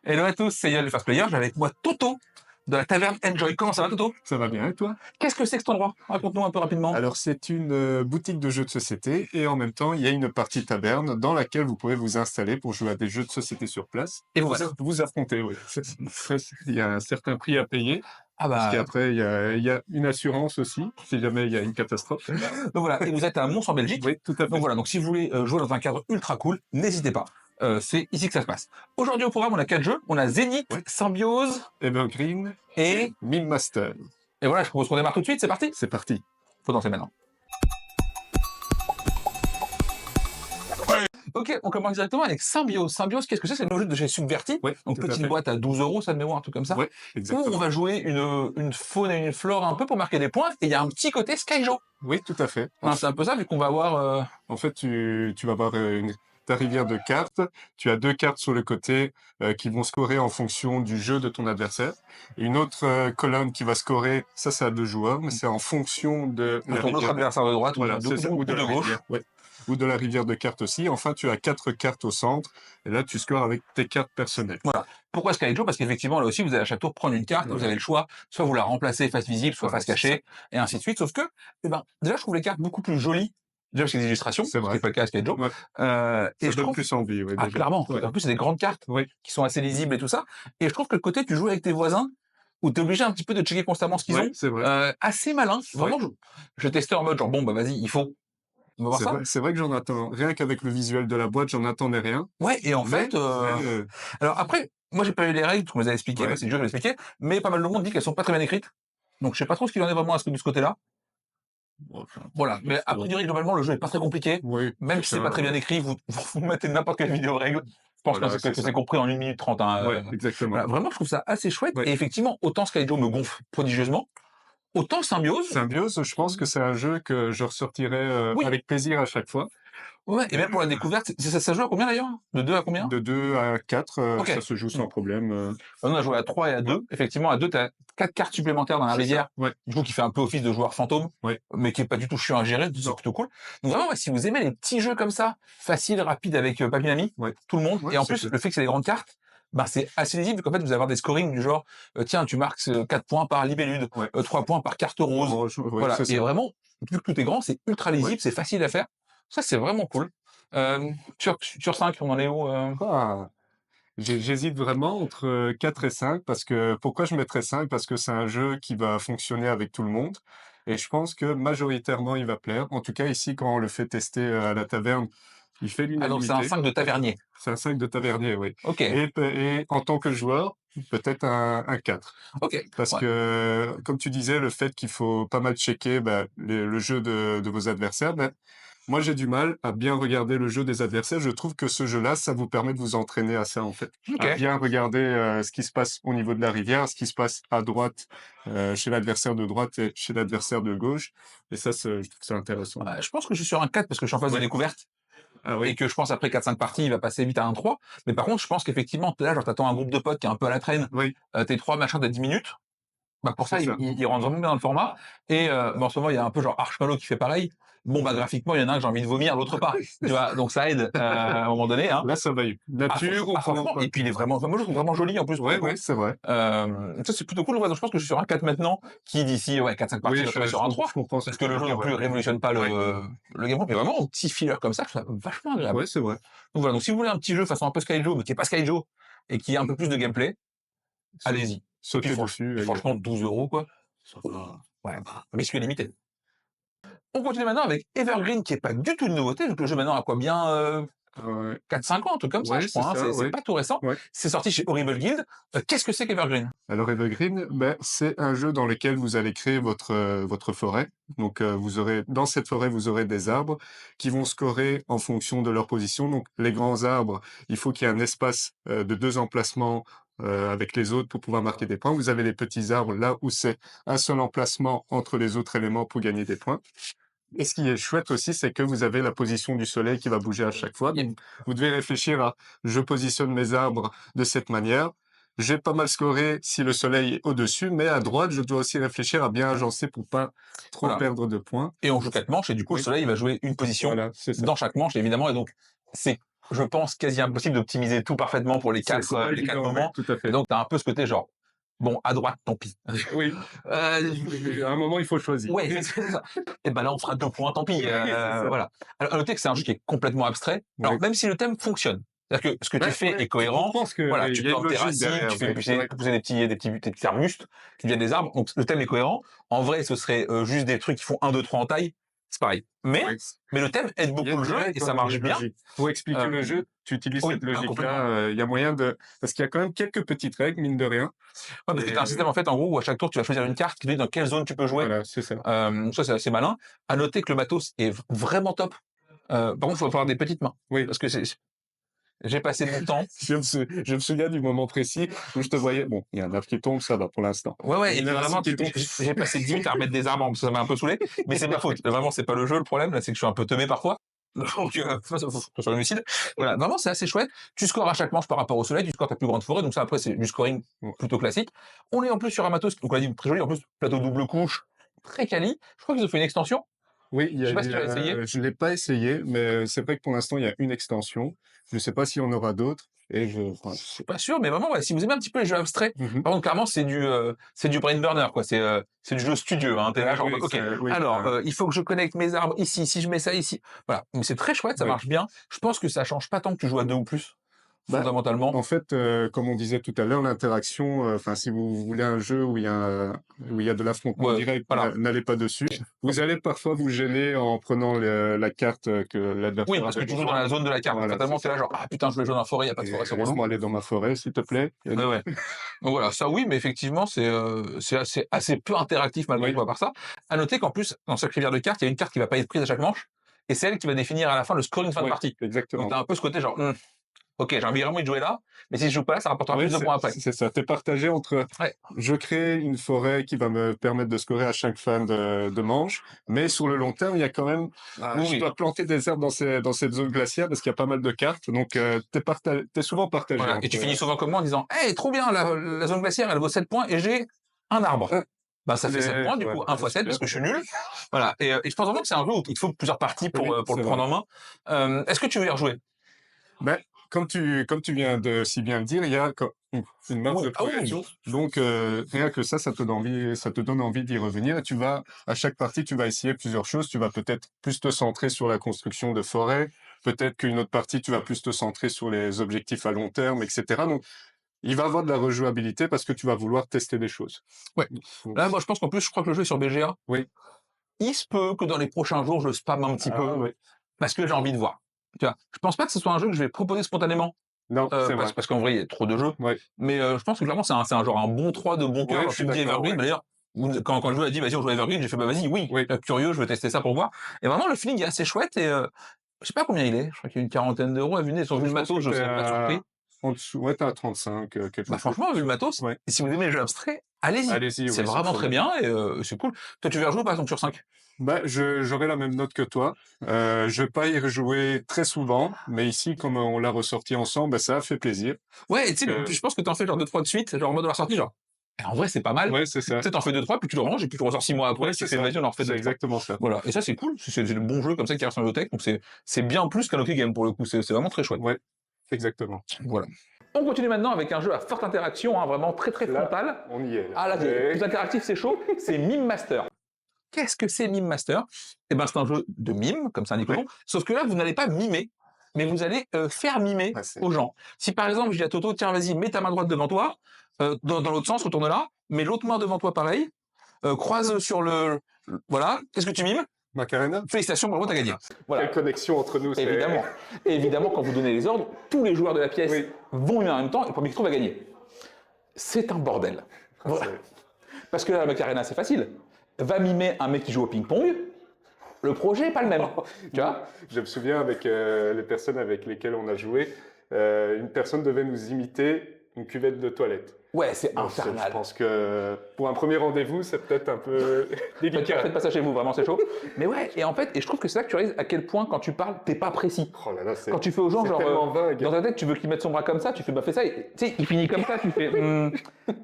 Hello à tous, c'est Yann le First Player. J'ai avec moi Toto de la taverne Enjoy. Comment ça va, Toto? Ça va bien, et toi? Qu'est-ce que c'est que cet endroit? Raconte-nous un peu rapidement. Alors, c'est une boutique de jeux de société et en même temps, il y a une partie taverne dans laquelle vous pouvez vous installer pour jouer à des jeux de société sur place. Et voilà. Vous affronter, oui. Il y a un certain prix à payer. Ah Parce bah, qu'après, il y a une assurance aussi, si jamais il y a une catastrophe. donc voilà. Et vous êtes à Mons en Belgique. Oui, tout à fait. Donc voilà. Donc si vous voulez jouer dans un cadre ultra cool, n'hésitez pas. C'est ici que ça se passe. Aujourd'hui au programme, on a 4 jeux. On a Zénith, Ouais. Symbiose Evergreen, et Mime Master. voilà. Je propose qu'on démarre tout de suite. C'est parti. C'est parti. Faut danser maintenant. Ok, on commence directement avec Symbiose. Symbiose, qu'est-ce que c'est? C'est le nouveau jeu de chez Subverti. Oui, Donc tout à petite fait. boîte à 12 €, ça de mémoire, un truc comme ça. Oui, Où on exactement. va jouer une faune et une flore un peu pour marquer des points. Et il y a un petit côté Skyjo. Oui, tout à fait. Hein, c'est un peu ça, vu qu'on va avoir... En fait, tu vas avoir ta rivière de cartes. Tu as 2 cartes sur le côté qui vont scorer en fonction du jeu de ton adversaire. Et une autre colonne qui va scorer, ça c'est à 2 joueurs, mais c'est en fonction de la ton autre rivière. adversaire de droite Voilà, c'est ça, ou de la gauche. rivière, ouais. Ou de la rivière de cartes aussi. Enfin, tu as 4 cartes au centre. Et là, tu scores avec tes cartes personnelles. Voilà. Pourquoi Skyjo? Parce qu'effectivement, là aussi, vous allez à chaque tour prendre une carte, vous avez le choix, soit vous la remplacez face visible, soit Voilà, face cachée, et ainsi de suite. Sauf que, déjà, je trouve les cartes beaucoup plus jolies, déjà parce qu'il y a des illustrations, C'est ce qui vrai. n'est pas le cas à Skyjo. Ouais. Et Ça je donne trouve... plus envie, oui. Ah, déjà. clairement. Ouais. En plus, c'est des grandes cartes Oui. qui sont assez lisibles et tout ça. Et je trouve que le côté, tu joues avec tes voisins, où t'es obligé un petit peu de checker constamment ce qu'ils Ouais, ont, c'est vrai. assez malin. Vraiment, je testais en mode genre, bon, bah vas-y, il faut. On va voir ça. C'est vrai que j'en attends. Rien qu'avec le visuel de la boîte, j'en attendais rien. Ouais, et en fait, alors après, moi j'ai pas eu les règles, tu me les as expliquées, Ouais. bah, c'est dur de les expliquer, mais pas mal de monde dit qu'elles sont pas très bien écrites. Donc je sais pas trop ce qu'il en est vraiment de ce côté-là. Voilà, mais a priori globalement le jeu est pas très compliqué, Oui. même si c'est pas très bien écrit, vous mettez n'importe quelle vidéo règle. Je pense Voilà, que c'est c'est ça. compris en 1 minute 30. Hein, Ouais, exactement. voilà, vraiment je trouve ça assez chouette, Ouais. et effectivement, autant Skyjo me gonfle prodigieusement, autant Symbiose, Symbiose, je pense que c'est un jeu que je ressortirai oui, avec plaisir à chaque fois. ouais, et même pour la découverte, ça joue à combien d'ailleurs? De 2 à combien? De 2 à 4, Ok. ça se joue sans problème. On a joué à 3 et à 2. Effectivement, à 2, t'as 4 cartes supplémentaires dans la C'est rivière. ça. Ouais. Du coup, qui fait un peu office de joueur fantôme. Ouais. Mais qui est pas du tout chiant à gérer. C'est Non. plutôt cool. Donc vraiment, ouais, si vous aimez les petits jeux comme ça, faciles, rapides avec Papinami, Ouais. tout le monde. Ouais, et en c'est plus, clair. le fait que c'est des grandes cartes, bah, c'est assez lisible. Qu'en fait, vous allez avoir des scorings du genre, tiens, tu marques 4 points par libellude, Ouais. 3 points par carte rose. Ouais, Voilà. c'est Et ça. vraiment, vu que tout est grand, c'est ultra lisible, Ouais. c'est facile à faire. Ça, c'est vraiment cool. Sur 5, on en est où Ah. J'hésite vraiment entre 4 et 5 parce que pourquoi je mettrais 5? Parce que c'est un jeu qui va fonctionner avec tout le monde et je pense que majoritairement il va plaire. En tout cas ici quand on le fait tester à la taverne, il fait Ah, donc c'est un l'unanimité. 5 de tavernier. C'est un 5 de tavernier, oui. Ok. Et en tant que joueur, peut-être un 4. Ok. Parce Ouais. que, comme tu disais, le fait qu'il faut pas mal checker le jeu de vos adversaires, moi j'ai du mal à bien regarder le jeu des adversaires. Je trouve que ce jeu-là, ça vous permet de vous entraîner à ça en fait. Ok. À bien regarder ce qui se passe au niveau de la rivière, ce qui se passe à droite chez l'adversaire de droite et chez l'adversaire de gauche. Et ça, je trouve ça intéressant. Je pense que je suis sur un 4 parce que je suis en phase de découverte. Ah oui. Et que je pense après 4-5 parties, il va passer vite à un 3. Mais par contre, je pense qu'effectivement, là, genre, t'attends un groupe de potes qui est un peu à la traîne, Oui. t'es 3 machins de 10 minutes. Bah, pour ça, C'est ça. il rentre vraiment bien dans le format. Et, en ce moment, il y a un peu genre Archmalo qui fait pareil. Bon, bah, graphiquement, il y en a un que j'ai envie de vomir, l'autre pas. Tu vois, donc ça aide, à un moment donné, hein. Là, ça va. Nature ou franchement, et puis il est vraiment, moi, je le trouve vraiment joli, en plus. Ouais, ouais, c'est vrai. Ça, c'est plutôt cool. Ouais, donc je pense que je suis sur un 4 maintenant, qui d'ici, 4-5 parties, Oui, va tomber sur un 3. je comprends. Parce que le jeu non plus révolutionne pas le gameplay, mais vraiment, un petit filler comme ça, je trouve ça vachement agréable. Ouais, c'est vrai. Donc voilà, donc si vous voulez un petit jeu façon un peu Skyjo, mais qui est pas Skyjo, et qui a un peu plus de gameplay, allez-y. Sauter Puis dessus. franchement, 12 €, quoi. Ça va. Ouais, risque limité. On continue maintenant avec Evergreen, qui est pas du tout une nouveauté, vu que le jeu maintenant a quoi bien, Ouais. 4-5 ans, un truc comme ça, Ouais, je crois, c'est hein. ça, C'est ouais. pas tout récent. Ouais. C'est sorti chez Horrible Guild. Qu'est-ce que c'est qu'Evergreen? Alors Evergreen, c'est un jeu dans lequel vous allez créer votre forêt. Donc vous aurez dans cette forêt, vous aurez des arbres qui vont scorer en fonction de leur position. Donc les grands arbres, il faut qu'il y ait un espace de 2 emplacements avec les autres pour pouvoir marquer des points. Vous avez les petits arbres là où c'est un seul emplacement entre les autres éléments pour gagner des points. Et ce qui est chouette aussi, c'est que vous avez la position du soleil qui va bouger à chaque fois. Donc, vous devez réfléchir à je positionne mes arbres de cette manière. J'ai pas mal scoré si le soleil est au-dessus, mais à droite, je dois aussi réfléchir à bien agencer pour pas trop Voilà. perdre de points. Et on joue 4 manches, et du coup, Oui. le soleil va jouer une position Voilà, c'est ça. dans chaque manche, évidemment, et donc, c'est je pense, quasi impossible d'optimiser tout parfaitement pour les C'est 4, pas les 4 évident, ouais, moments. tout à Et fait. donc, tu as un peu ce côté genre, bon, à droite, tant pis. Oui, à un moment, il faut choisir. Ouais, c'est ça. Et ben là, on fera 2 points, tant pis. Oui, c'est ça. Voilà. Alors, à noter que c'est un jeu qui est complètement abstrait. Alors, Ouais. même si le thème fonctionne, c'est-à-dire que ce que tu Ouais, fais ouais, est tu cohérent. comprends ce que Voilà, il tu y a une plantes tes logique racines, derrière, tu fais ouais, ouais. pousser des petits arbustes qui deviennent des arbres. Donc, le thème est cohérent. En vrai, ce serait juste des trucs qui font 1, 2, 3 en taille. C'est pareil. Ouais. Mais le thème aide Il y a beaucoup une le jeu et directe, ça il y a marche une bien. logique. Pour expliquer le Euh, jeu, tu utilises oui, cette logique-là, complètement. il y a moyen de parce qu'il y a quand même quelques petites règles, mine de rien Ouais, parce que tu as un système, en fait, en gros, où à chaque tour, tu vas choisir une carte qui te dit dans quelle zone tu peux jouer. voilà, c'est ça. Donc ça, c'est assez malin. À noter que le matos est vraiment top. Par contre, il faut avoir des petites mains. Oui. Parce que j'ai passé mon temps. Je me souviens du moment précis où je te voyais bon, il y a un arbre qui tombe, ça va pour l'instant. Ouais, Il et y en puis a un vraiment, qui tombe. j'ai passé 10 minutes à remettre des arbres, ça m'a un peu saoulé. Mais c'est ma faute. Vraiment, c'est pas le jeu le problème. Là, c'est que je suis un peu teubé parfois. Donc, faut que je sois lucide. Voilà, vraiment, c'est assez chouette. Tu scores à chaque manche par rapport au soleil, tu scores ta plus grande forêt. Donc ça, après, c'est du scoring Ouais. plutôt classique. On est en plus sur un matos, donc on a dit très joli. En plus, plateau double couche, très quali. Je crois qu'ils ont fait une extension. Oui, Je sais pas si tu l'as essayé. je l'ai pas essayé, mais c'est vrai que pour l'instant, il y a une extension. Je sais pas s'il y en aura d'autres et Je suis pas sûr, mais vraiment, ouais, si vous aimez un petit peu les jeux abstraits, mmh par contre, clairement, c'est du brain burner, quoi. C'est du jeu studieux, hein. T'es là, genre, oui, ok. oui, Alors, il faut que je connecte mes arbres ici, si je mets ça ici. Voilà. Mais c'est très chouette, ça oui. marche bien. Je pense que ça change pas tant que tu joues à 2 ou plus, Bah, fondamentalement. en fait, comme on disait tout à l'heure, l'interaction, enfin, si vous voulez un jeu où il y a de l'affrontement Ouais, direct, voilà. n'allez pas dessus. Vous allez parfois vous gêner en prenant la carte que Oui, l'adversaire parce que avait tu joues dans besoin. la zone de la carte. Donc, Voilà, c'est fatalement, t'es ça. là, genre, ah putain, je vais jouer dans la forêt, y a pas de Et forêt, c'est relou. laisse-moi aller dans ma forêt, s'il te plaît. Ouais, ouais. Donc voilà, ça oui, mais effectivement, c'est assez peu interactif malgré Oui, tout à part ça. À noter qu'en plus, dans chaque rivière de cartes, il y a une carte qui va pas être prise à chaque manche, et c'est elle qui va définir à la fin le scoring de fin de oui, partie. Donc exactement. t'as un peu ce côté genre, ok, j'ai envie vraiment de jouer là, mais si je joue pas là, ça rapportera Oui, plus de points après. c'est ça. T'es partagé entre Ouais. je crée une forêt qui va me permettre de scorer à chaque fin de manche, mais sur le long terme, il y a quand même, Oui, je oui. dois planter des arbres dans cette zone glaciaire parce qu'il y a pas mal de cartes. Donc, t'es souvent partagé Voilà. Et entre, tu finis souvent comme moi en disant, hey, trop bien, la zone glaciaire, elle vaut 7 points et j'ai un arbre. ah, Bah, ça fait 7 points, du coup, voilà, 1 fois 7 parce super. que je suis nul. Voilà. Et je pense vraiment que c'est un jeu où il te faut plusieurs parties Oui, pour le c'est vrai. prendre en main. Est-ce que tu veux y rejouer? Ben, comme tu viens de si bien le dire, il y a une marge Oui. de Ah oui, oui. progression. Donc, rien que ça te donne envie d'y revenir. Et tu vas, à chaque partie, tu vas essayer plusieurs choses. Tu vas peut-être plus te centrer sur la construction de forêt. Peut-être qu'une autre partie, tu vas plus te centrer sur les objectifs à long terme, etc. Donc, il va avoir de la rejouabilité parce que tu vas vouloir tester des choses. Ouais. Donc, Là, moi, je pense qu'en plus, je crois que le jeu est sur BGA. oui. Il se peut que dans les prochains jours, je spamme un petit Ah, peu oui. parce que j'ai envie de voir. Tu vois, je pense pas que ce soit un jeu que je vais proposer spontanément Non, c'est vrai. parce qu'en vrai, il y a trop de jeux. Oui. Mais je pense que clairement, c'est un genre un bon 3 de bon cœur. Ouais, Genre, je tu suis me dis d'accord, Evergreen, ouais. bah, d'ailleurs, quand le jeu a dit, vas-y, on joue à Evergreen, j'ai fait, bah vas-y, oui, Oui. curieux, je veux tester ça pour voir. Et vraiment, le feeling est assez chouette et je sais pas combien il est. Je crois qu'il y a une quarantaine d'euros à venir. Sur vu le Je pense que matos, je t'es serais pas surpris. en dessous. Ouais, t'es à 35, quelque Bah chose comme franchement, vu ça. le matos, Ouais. et si vous aimez les jeux abstraits, allez-y. Allez-y, C'est oui, sans vraiment très problème. bien et c'est cool. Toi, tu veux rejouer par exemple sur 5? Bah, j'aurais la même note que toi. Je vais pas y rejouer très souvent, mais ici, comme on l'a ressorti ensemble, bah, ça a fait plaisir. Ouais, et tu sais, Euh, je pense que t'en fais genre 2-3 de suite, genre en mode de la sortie, genre. Et en vrai, c'est pas mal. ouais, c'est Tu ça. sais, t'en fais 2-3, puis tu le ranges, et puis tu le ressors 6 mois après, Ouais, tu c'est fais, ça. vas-y, on en refait C'est 2-3. exactement ça. Voilà. Et ça, c'est cool. C'est le bon jeu comme ça qui reste en bibliothèque. Donc c'est bien plus qu'un OK Game pour le coup. C'est vraiment très chouette. Ouais, exactement. Voilà. On continue maintenant avec un jeu à forte interaction, hein, vraiment très très Là, frontal. on y est, là. Ah là, plus interactif, c'est chaud. C'est Mime Master. Qu'est-ce que c'est Mime Master? Eh ben, c'est un jeu de mime, comme ça indique le Ouais. nom. Sauf que là, vous n'allez pas mimer, mais vous allez faire mimer Ah, c'est aux gens. Si par exemple, je dis à Toto, tiens, vas-y, mets ta main droite devant toi, dans l'autre sens, retourne-la, mets l'autre main devant toi, pareil, croise sur voilà, qu'est-ce que tu mimes? Macarena? Félicitations, bravo, t'as gagné. Voilà. Quelle connexion entre nous, c'est... Évidemment. Et évidemment, quand vous donnez les ordres, tous les joueurs de la pièce Oui. vont mimer en même temps, et le premier qui trouve va gagner. C'est un bordel. Ah, Voilà. Parce que là, la Macarena, c'est facile. Va mimer un mec qui joue au ping-pong, le projet n'est pas le même. Tu vois? Je me souviens avec les personnes avec lesquelles on a joué, une personne devait nous imiter une cuvette de toilette. Ouais, c'est Donc, infernal. je pense que pour un premier rendez-vous, c'est peut-être un peu délicat. Faites pas ça chez vous, vraiment, c'est chaud. Mais ouais, et en fait, et je trouve que c'est là que tu réalises à quel point, quand tu parles, t'es pas précis. Oh là là, c'est Quand tu fais aux gens, genre, tellement vague. dans ta tête, tu veux qu'il mette son bras comme ça, tu fais, bah fais ça, et tu sais, il finit comme ça, tu fais,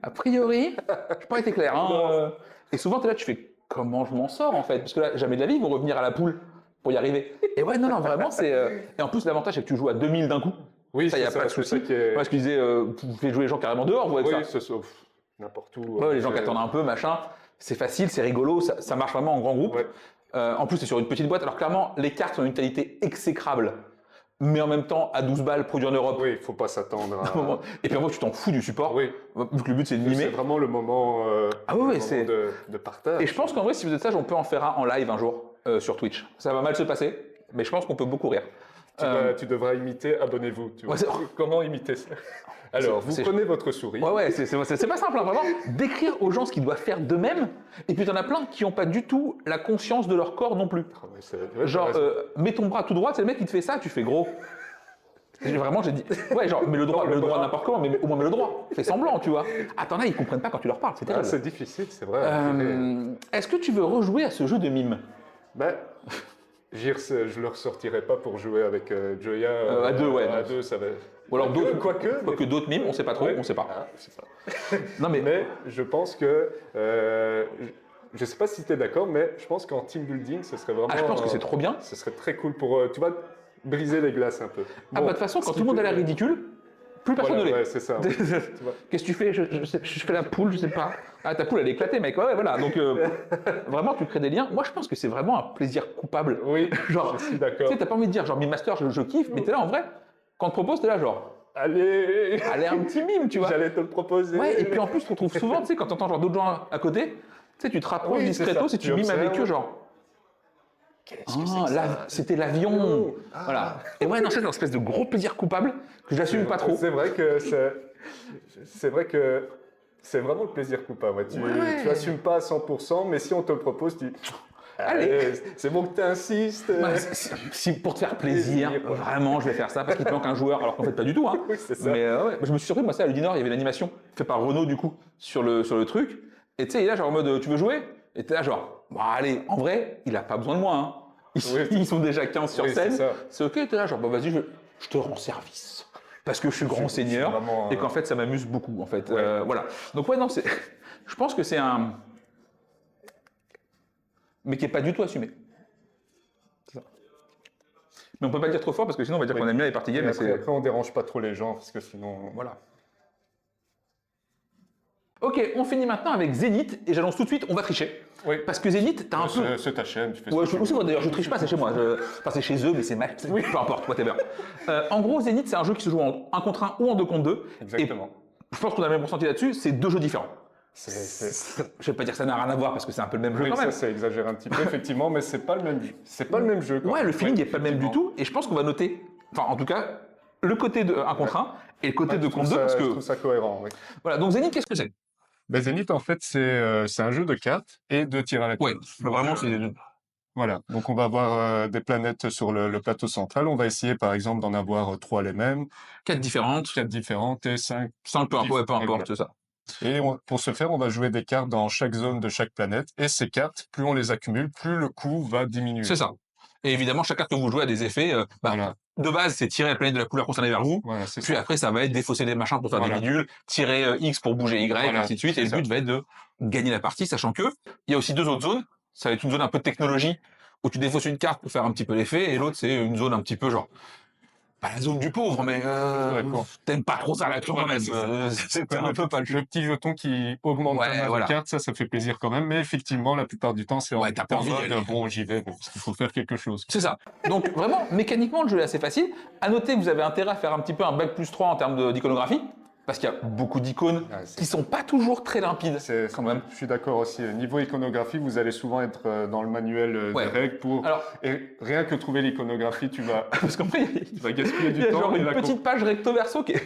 a priori, j'ai pas été clair. Hein, Et souvent, t'es là, tu fais, comment je m'en sors en fait? Parce que là, jamais de la vie, ils vont revenir à la poule. pour y arriver. Et ouais, non, vraiment, c'est. Et en plus, l'avantage, c'est que tu joues à 2000 d'un coup. Oui, Ça, il n'y a pas de c'est souci. ça qui est... Moi, ce que je disais, vous pouvez jouer les gens carrément dehors, vous, avec Oui, ça. c'est ça. N'importe où. Ouais, les gens qui attendent un peu, machin. C'est facile, c'est rigolo, ça marche vraiment en grand groupe. Ouais. En plus, c'est sur une petite boîte. Alors, clairement, les cartes ont une qualité exécrable. Mais en même temps, à 12 balles, produit en Europe. Oui, il faut pas s'attendre à... Et puis, en fait, tu t'en fous du support. Oui. Vu que le but, c'est de C'est mimer. vraiment le moment, Ah oui, le oui, moment c'est- de partage. Et je pense qu'en vrai, si vous êtes sage, on peut en faire un en live un jour sur Twitch. Ça va mal se passer, mais je pense qu'on peut beaucoup rire. Tu devras imiter, abonnez-vous. Tu vois. Ouais, c'est- Comment imiter ça? Alors, vous c'est- prenez votre souris. Ouais, c'est pas simple, hein, vraiment. Décrire aux gens ce qu'ils doivent faire d'eux-mêmes. Et puis, t'en as plein qui n'ont pas du tout la conscience de leur corps non plus. Ah ouais, ouais, Genre, t'as raison. mets ton bras tout droit, c'est le mec qui te fait ça, tu fais gros. Vraiment, j'ai dit, ouais, genre, mets le droit, Non, mets le le droit bras. n'importe comment, mais au moins mets le droit. Fais semblant, tu vois. Ah, t'en as, ils comprennent pas quand tu leur parles, c'est Ah, terrible. c'est difficile, c'est vrai. Est-ce que tu veux rejouer à ce jeu de mime Ben, je le ressortirai pas pour jouer avec Joya. À deux, ouais, À non. deux, ça va. Ou alors d'autres, Quoique. d'autres mimes, on sait pas trop, Ouais. on sait pas. Ah, je sais pas. Non, mais Mais je pense que. Je sais pas si tu es d'accord, mais je pense qu'en team building, ce serait vraiment. je pense que c'est trop bien. Ce serait très cool pour. Tu vois, briser les glaces un peu. Ah, bah, de toute façon, quand tout le monde a l'air ridicule, plus personne Voilà, ne l'est. ouais, c'est ça. Tu vois. Qu'est-ce que tu fais je fais la poule, je sais pas. Ah, ta poule, elle est éclatée, mec. Ouais, voilà. Donc, vraiment, tu crées des liens. Moi, je pense que c'est vraiment un plaisir coupable. Oui, Genre, je suis tu d'accord. sais, t'as pas envie de dire, genre, Mime Master, je kiffe, mais t'es là, en vrai, quand on te propose, t'es là, genre, Allez, allez, un petit mime, tu vois. j'allais te le proposer. Ouais, et puis en plus, tu te retrouves souvent, tu sais, quand t'entends genre d'autres gens à côté, tu sais, tu te rapproches Oui, c'est discretos ça. et tu Tu mimes avec observes. eux, genre. Qu'est-ce que c'est que ça C'était l'avion. Ah. Voilà. Et ouais, non, c'est une espèce de gros plaisir coupable que j'assume pas trop. C'est vrai que c'est vraiment le plaisir coupable. Ouais. Tu assumes pas à 100%, mais si on te le propose, tu Allez. c'est bon que tu insistes. Ouais, si pour te faire plaisir, Plaisir, ouais. vraiment, je vais faire ça parce qu'il te manque un joueur, alors qu'en fait, pas du tout. Hein. Oui, c'est ça. Mais ouais, je me suis surpris, moi, ça, à Ludinor, il y avait l'animation faite par Renault, du coup, sur le truc. Et tu sais, il est là, genre en mode, tu veux jouer? Et t'es là, genre, bon, allez, en vrai, il a pas besoin de moi. Hein. Oui. Ils sont déjà 15 sur Oui, c'est scène. ça. C'est ok, t'es là, genre, bon, vas-y, je te rends service. Parce que je suis grand seigneur vraiment, et qu'en fait, ça m'amuse beaucoup, en fait. Ouais. Voilà. Donc, ouais, non, je pense que c'est un. Mais qui n'est pas du tout assumé. C'est ça. Mais on peut pas le dire trop fort parce que sinon, on va dire Oui. qu'on aime bien les parties games. Et Mais c'est. après, on dérange pas trop les gens parce que sinon. Voilà. Ok, on finit maintenant avec Zénith et j'annonce tout de suite, on va tricher. Oui. Parce que Zénith, t'as un peu. C'est ta chaîne, tu fais Ouais, ce que tu aussi, veux. moi d'ailleurs, je triche pas, c'est chez moi. Enfin, c'est chez eux, mais c'est mal. Oui. Peu importe, whatever. En gros, Zénith, c'est un jeu qui se joue en 1 contre 1 ou en 2 contre 2. Exactement. Et je pense qu'on a le même ressenti là-dessus, c'est deux jeux différents. C'est- Je vais pas dire que ça n'a rien à voir parce que c'est un peu le même jeu Oui, quand ça même. c'est exagéré un petit peu, effectivement, mais c'est pas le même jeu. C'est pas le même jeu. Ouais, le feeling n'est pas le même du tout. Et je pense qu'on va noter, enfin en tout cas, le côté de 1 contre 1 et le côté de contre 2. Parce Je que, trouve ça cohérent, oui. voilà, donc Zénith, qu'est-ce que c'est? Ben, Zenith, en fait, c'est un jeu de cartes et de tir à la tête. vraiment, c'est. Voilà. Donc, on va avoir des planètes sur le plateau central. On va essayer, par exemple, d'en avoir 3 les mêmes, 4 différentes. 4 différentes et 5. 5 peu importe, peu importe, c'est ça. Et pour ce faire, on va jouer des cartes dans chaque zone de chaque planète. Et ces cartes, plus on les accumule, plus le coût va diminuer. C'est ça. Et évidemment, chaque carte que vous jouez a des effets. Voilà. De base, c'est tirer la planète de la couleur concernée vers vous. Voilà, c'est Puis ça. après, ça va être défausser des machins pour faire Voilà. des bidules, tirer X pour bouger Y, Voilà, ainsi de suite. c'est Et le ça. but va être de gagner la partie, sachant que il y a aussi deux autres zones. Ça va être une zone un peu de technologie, où tu défausses une carte pour faire un petit peu l'effet, et l'autre, c'est une zone un petit peu genre. Pas la zone du pauvre, mais D'accord. t'aimes pas trop ça là, quand même. C'est un peu pas le jeu. Le petit jeton qui augmente Ouais, ta masse voilà. de cartes, ça fait plaisir quand même. Mais effectivement, la plupart du temps, c'est Ouais, t'as pas envie d'y mode, aller. bon, j'y vais, bon, parce qu'il faut faire quelque chose. C'est ça. Donc vraiment, mécaniquement, le jeu est assez facile. À noter que vous avez intérêt à faire un petit peu un bac plus 3 en termes d'iconographie, parce qu'il y a beaucoup d'icônes Ouais, c'est- qui sont pas toujours très limpides, quand même. Je suis d'accord aussi. Niveau iconographie, vous allez souvent être dans le manuel Ouais. des règles pour. Alors, Et rien que trouver l'iconographie, tu vas, parce qu'en fait, tu vas gaspiller il du y a temps. genre et une la petite page recto verso qui est...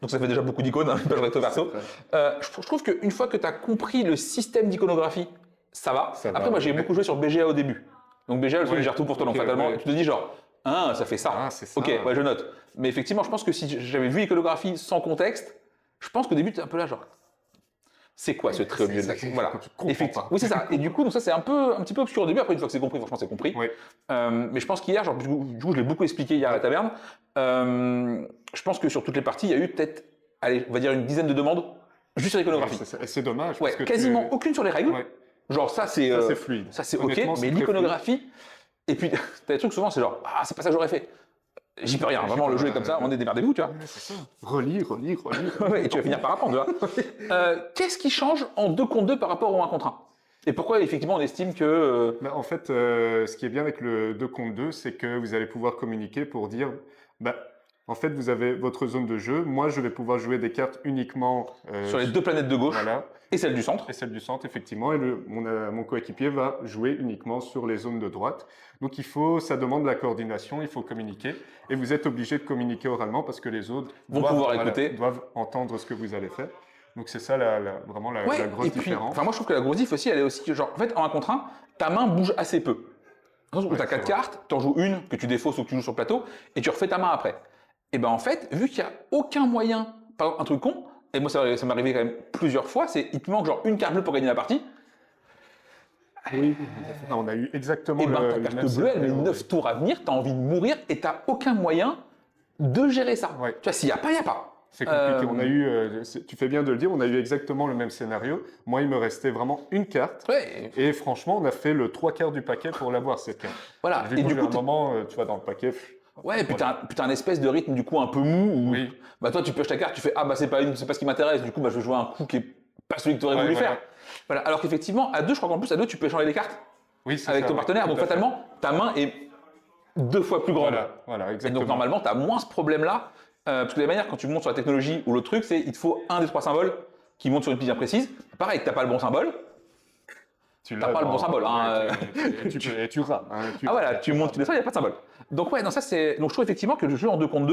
Donc ça fait déjà beaucoup d'icônes, hein, une page recto verso. Je trouve qu'une fois que tu as compris le système d'iconographie, ça va. Ça va, Après, moi, j'ai ouais. beaucoup joué sur BGA au début. Donc BGA, le truc, Ouais, il gère tout pour toi. Donc ok, fatalement, ouais. tu te dis genre, ah, ça fait ça. Ah, c'est ça. Ok, ouais, je note. Mais effectivement, je pense que si j'avais vu l'iconographie sans contexte, je pense qu'au début, tu es un peu là genre, c'est quoi ce trait au milieu de la... C'est- Voilà. tu comprends pas. Oui, c'est ça. Et du coup, donc ça, c'est un petit peu obscur au début. Après, une fois que c'est compris, franchement, c'est compris. Oui. Mais je pense qu'hier, genre, du coup, je l'ai beaucoup expliqué hier à la taverne. Je pense que sur toutes les parties, il y a eu peut-être, allez, on va dire une dizaine de demandes juste sur l'iconographie. Et c'est dommage. Ouais, parce que quasiment aucune sur les règles. Ouais. Genre ça, c'est Ça, c'est fluide. ça, c'est ok. Honnêtement, c'est Mais très l'iconographie, Et puis, t'as des trucs souvent, c'est genre, ah, c'est pas ça que j'aurais fait. J'y peux rien, vraiment, le jeu est comme ça, on est démerdez-vous, tu vois. Ouais, c'est ça. Relis. Ouais, et tu vas finir par apprendre, tu vois. Qu'est-ce qui change en 2 contre 2 par rapport au 1 contre 1? Et pourquoi, effectivement, on estime que... Bah, en fait, ce qui est bien avec le 2 contre 2, c'est que vous allez pouvoir communiquer pour dire, bah, en fait, vous avez votre zone de jeu. Moi, je vais pouvoir jouer des cartes uniquement sur les 2 planètes de gauche voilà, et celle du centre. et celle du centre, effectivement. Et mon coéquipier va jouer uniquement sur les zones de droite. Donc, ça demande de la coordination, il faut communiquer. Et vous êtes obligé de communiquer oralement parce que les autres Vont pouvoir écouter. doivent entendre ce que vous allez faire. Donc, c'est ça vraiment la Ouais, grosse et puis, différence. enfin, moi, je trouve que la grosse diff aussi, elle est aussi, genre, en fait, en 1 contre 1, ta main bouge assez peu. Dans le sens où Ouais, t'as c'est 4 vrai. cartes, t'en joues une que tu défausses ou que tu joues sur le plateau, et tu refais ta main après. Et ben en fait, vu qu'il n'y a aucun moyen, par exemple un truc con, et moi ça m'est arrivé quand même plusieurs fois, c'est il te manque genre une carte bleue pour gagner la partie, Oui, on a eu exactement et ben ta le carte même bleue elle met scénario, 9 oui. tours à venir, t'as envie de mourir et t'as aucun moyen de gérer ça. Ouais. Tu vois, s'il n'y a pas, il n'y a pas. C'est compliqué. On a eu, tu fais bien de le dire, on a eu exactement le même scénario. Moi, il me restait vraiment une carte. Ouais, Et franchement, on a fait le 3/4 du paquet pour l'avoir, cette carte. voilà. Vu Et qu'au du bout coup, d'un moment, tu vas dans le paquet. ouais, puis t'as un espèce de rythme du coup un peu mou où Oui. bah toi tu pioches ta carte, tu fais ah bah c'est pas ce qui m'intéresse, du coup bah je vais jouer un coup qui est pas celui que tu aurais Ouais, voulu voilà. faire. Voilà. Alors qu'effectivement à deux, je crois qu'en plus à deux tu peux échanger les cartes Oui, c'est avec ça, ton oui, partenaire, tout donc à fait. fatalement ta main est 2 fois plus grande. Voilà, Et exactement. donc normalement tu as moins ce problème là, parce que de la manière quand tu montes sur la technologie ou l'autre truc, c'est il te faut un des 3 symboles qui monte sur une piste bien précise. Pareil, t'as pas le bon symbole. Tu T'as l'as pas le bon dans- symbole, hein, et tu rames. Hein, Ah voilà, tu montes, tu descends, il n'y a pas de symbole. Donc ouais, non, ça c'est. Donc je trouve effectivement que le jeu en 2 contre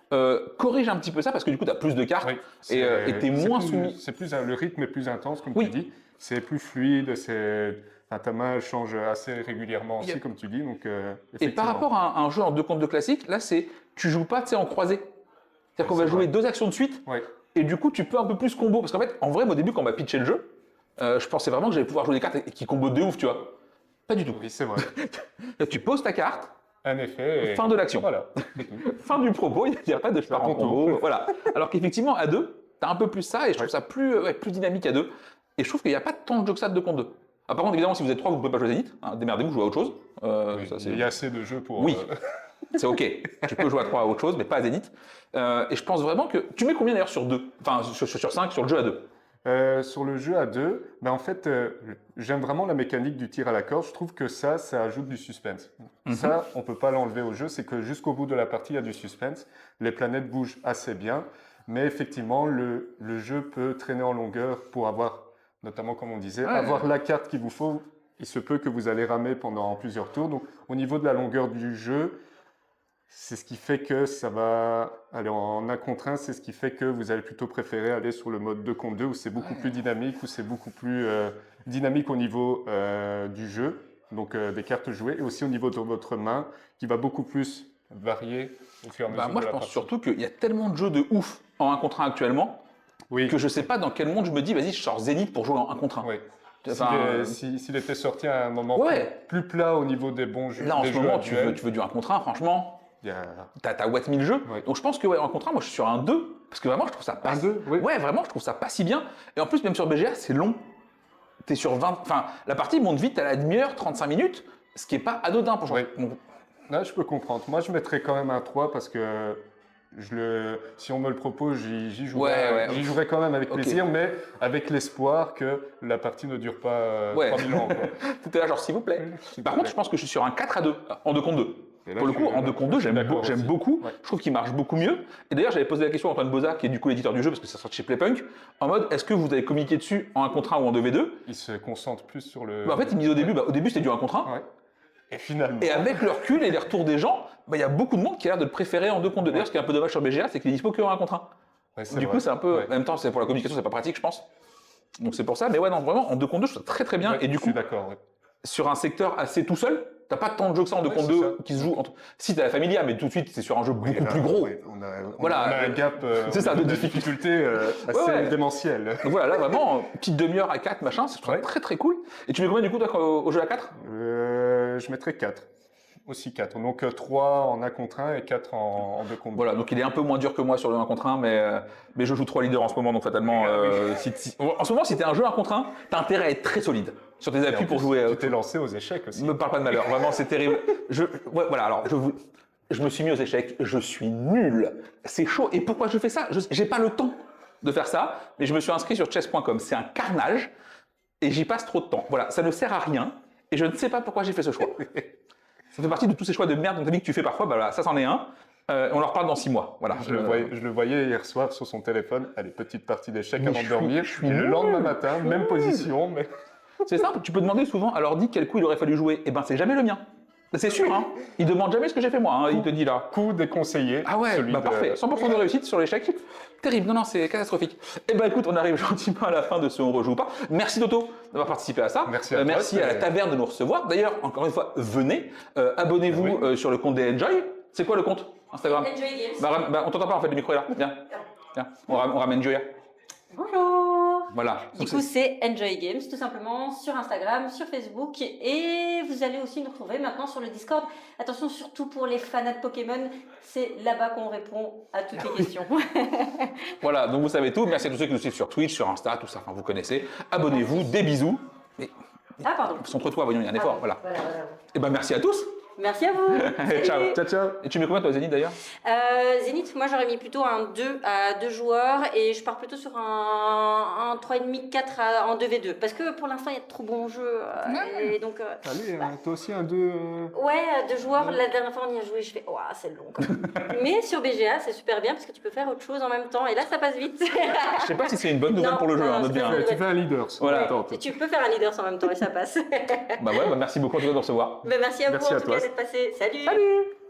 2 corrige un petit peu ça parce que du coup tu as plus de cartes Oui, et t'es moins soumis. le rythme est plus intense, comme Oui. tu dis. C'est plus fluide, enfin, ta main elle change assez régulièrement aussi, Yep. comme tu dis. Donc, Et par effectivement. rapport à un jeu en 2 contre 2 classique, là c'est. Tu joues pas, tu sais, en croisé. C'est-à-dire qu'on va C'est jouer vrai. 2 actions de suite Ouais. et du coup tu peux un peu plus combo. Parce qu'en fait, en vrai, au début, quand on m'a pitché le jeu, je pensais vraiment que j'allais pouvoir jouer des cartes qui combo de ouf, tu vois. Pas du tout. Oui, c'est vrai. Là, tu poses ta carte, Un effet. fin de l'action. Voilà. Fin du propos, il n'y a pas de je pars en ton tour. combo. Voilà. Alors qu'effectivement, à deux, tu as un peu plus ça et je trouve ça plus dynamique à deux. Et je trouve qu'il n'y a pas tant de jeux que ça de 2 contre 2. Ah, par contre, évidemment, si vous êtes 3, vous ne pouvez pas jouer Zénith. Hein, démerdez-vous, jouez à autre chose. Oui, Ça, il y a assez de jeux pour. Oui. C'est ok. Tu peux jouer à 3 à autre chose, mais pas à Zénith. Et je pense vraiment que. Tu mets combien d'ailleurs sur 2? Enfin, sur 5 sur le jeu à 2? Sur le jeu à deux, ben en fait, j'aime vraiment la mécanique du tir à la corde. Je trouve que ça ajoute du suspense. Ça, on peut pas l'enlever au jeu. C'est que jusqu'au bout de la partie, il y a du suspense. Les planètes bougent assez bien. Mais effectivement, le jeu peut traîner en longueur pour avoir, notamment comme on disait, avoir la carte qu'il vous faut. Il se peut que vous allez ramer pendant plusieurs tours. Donc, au niveau de la longueur du jeu, c'est ce qui fait que ça va aller en 1 contre 1, c'est ce qui fait que vous allez plutôt préférer aller sur le mode 2 contre 2 où c'est beaucoup plus dynamique, où c'est beaucoup plus dynamique au niveau du jeu, donc des cartes jouées, et aussi au niveau de votre main qui va beaucoup plus varier au fur et à mesure Moi, de je la pense partie. surtout qu'il y a tellement de jeux de ouf en 1 contre 1 actuellement Oui, que je sais pas dans quel monde je me dis, vas-y, je sors Zénith pour jouer en 1 contre 1. oui. Enfin, S'il était sorti à un moment Ouais. plus plat au niveau des bons jeux, là, en des ce jeux moment, tu actuels, veux du 1 contre 1, franchement. il y a T'as what 1000 jeux. Ouais. Donc je pense que en contre 1, moi je suis sur un 2. Parce que vraiment, je trouve ça pas. Un 2, oui. Ouais, vraiment, je trouve ça pas si bien. Et en plus, même sur BGA, c'est long. T'es sur 20. Enfin, la partie monte vite à la demi-heure, 35 minutes, ce qui est pas anodin pour jouer. Oui. Là, je peux comprendre. Moi, je mettrais quand même un 3 parce que si on me le propose, j'y jouerais, j'y jouerais quand même avec plaisir, mais avec l'espoir que la partie ne dure pas 3000 ans. Quoi. Tout est là, genre, s'il vous plaît. Par contre, je pense que je suis sur un 4 à 2, en 2 contre 2. Et là, Pour le coup, en 2 contre 2, j'aime beaucoup. Ouais. Je trouve qu'il marche beaucoup mieux. Et d'ailleurs, j'avais posé la question à Antoine Boza, qui est du coup l'éditeur du jeu, parce que ça sort chez Playpunk, en mode, est-ce que vous avez communiqué dessus en 1 contre 1 ou en 2v2? Il se concentre plus sur le. En fait, il me dit au début, c'était du 1 contre 1. Ouais. Et finalement. Et avec le recul et les retours des gens, il y a beaucoup de monde qui a l'air de le préférer en 2 contre 2. D'ailleurs, ce qui est un peu dommage sur BGA, c'est qu'il est dispo que en 1 contre 1. Ouais, Du coup, c'est un peu. En même temps, c'est pour la communication, c'est pas pratique, je pense. Donc c'est pour ça. Mais ouais, non, vraiment, en 2 contre 2, je trouve ça très très bien. Ouais, et du je coup, suis d'accord. Ouais. sur un secteur assez tout seul, t'as pas tant de jeux que ça en 2 contre c'est 2 ça. qui se jouent entre. Si t'as la Familia, mais tout de suite, c'est sur un jeu beaucoup Et là, plus gros. ouais, on a Voilà. un gap C'est ça, de difficulté assez Ouais. démentiel. Donc voilà, là vraiment, petite demi-heure à 4, machin, c'est Ouais. très très cool. Et tu mets combien du coup toi, au jeu à 4? Je mettrais 4. Aussi 4. Donc 3 en 1 contre 1 et 4 en 2 contre 2. Voilà, donc il est un peu moins dur que moi sur le 1 contre 1, mais je joue 3 leaders en ce moment, donc fatalement, en ce moment, si t'es un jeu 1 contre 1, t'as intérêt à être très solide sur tes appuis pour jouer. Tu t'es lancé aux échecs aussi. Me parle pas de malheur, vraiment, c'est terrible. Voilà, alors, je me suis mis aux échecs, je suis nul. C'est chaud. Et pourquoi je fais ça? J'ai pas le temps de faire ça, mais je me suis inscrit sur chess.com. C'est un carnage et j'y passe trop de temps. Voilà, ça ne sert à rien et je ne sais pas pourquoi j'ai fait ce choix. Ça fait partie de tous ces choix de merde dont tu as dit que tu fais parfois. Bah voilà, ça c'en est un. On en reparle dans 6 mois. Voilà. Je le voyais hier soir sur son téléphone. Allez, petite partie d'échecs avant de dormir. Et le lendemain matin, même position. Mais... C'est simple, tu peux demander souvent à l'ordi quel coup il aurait fallu jouer. Eh ben, c'est jamais le mien. C'est sûr, hein. Il demande jamais ce que j'ai fait moi, hein. Il te dit là. Coup déconseillé. Ah ouais, bah parfait. 100% de réussite sur l'échec. Terrible, non, c'est catastrophique. Eh ben écoute, on arrive gentiment à la fin de ce On rejoue pas. Merci Toto d'avoir participé à ça. Merci à toi. Merci à la taverne de nous recevoir. D'ailleurs, encore une fois, venez, abonnez-vous sur le compte des Enjoy. C'est quoi le compte Instagram? Enjoy Games. Bah, on t'entend pas en fait, le micro est là. Viens, viens. On ramène Joya. Bonjour. Voilà. Du coup, c'est Enjoy Games, tout simplement, sur Instagram, sur Facebook, et vous allez aussi nous retrouver maintenant sur le Discord. Attention, surtout pour les fanats de Pokémon, c'est là-bas qu'on répond à toutes les questions. Voilà, donc vous savez tout. Merci à tous ceux qui nous suivent sur Twitch, sur Insta, tout ça, enfin vous connaissez. Abonnez-vous, des bisous. Ah, pardon. Contre toi, voyons, il y a un effort. Voilà. Et ben merci à tous. Merci à vous. Ciao. Ciao, ciao. Et tu mets combien toi, Zénith d'ailleurs? Zénith, moi j'aurais mis plutôt un 2 à 2 joueurs et je pars plutôt sur un 3,5, 4 en 2v2 parce que pour l'instant il y a de trop bons jeux et donc Allez, toi aussi un 2. ouais, 2 joueurs, la dernière fois on y a joué, je fais ouah, c'est long quand même. Mais sur BGA c'est super bien parce que tu peux faire autre chose en même temps et là ça passe vite. Je sais pas si c'est une bonne nouvelle Non, pour le jeu, non, hein, note c'est bien. pas une Tu fais un leader. Voilà. Attends. Tu peux faire un leader en même temps et ça passe. Bah ouais, bah merci beaucoup en tout cas de nous recevoir. Ben, merci à vous Merci en à tout toi. cas d'être passé. Salut. Salut.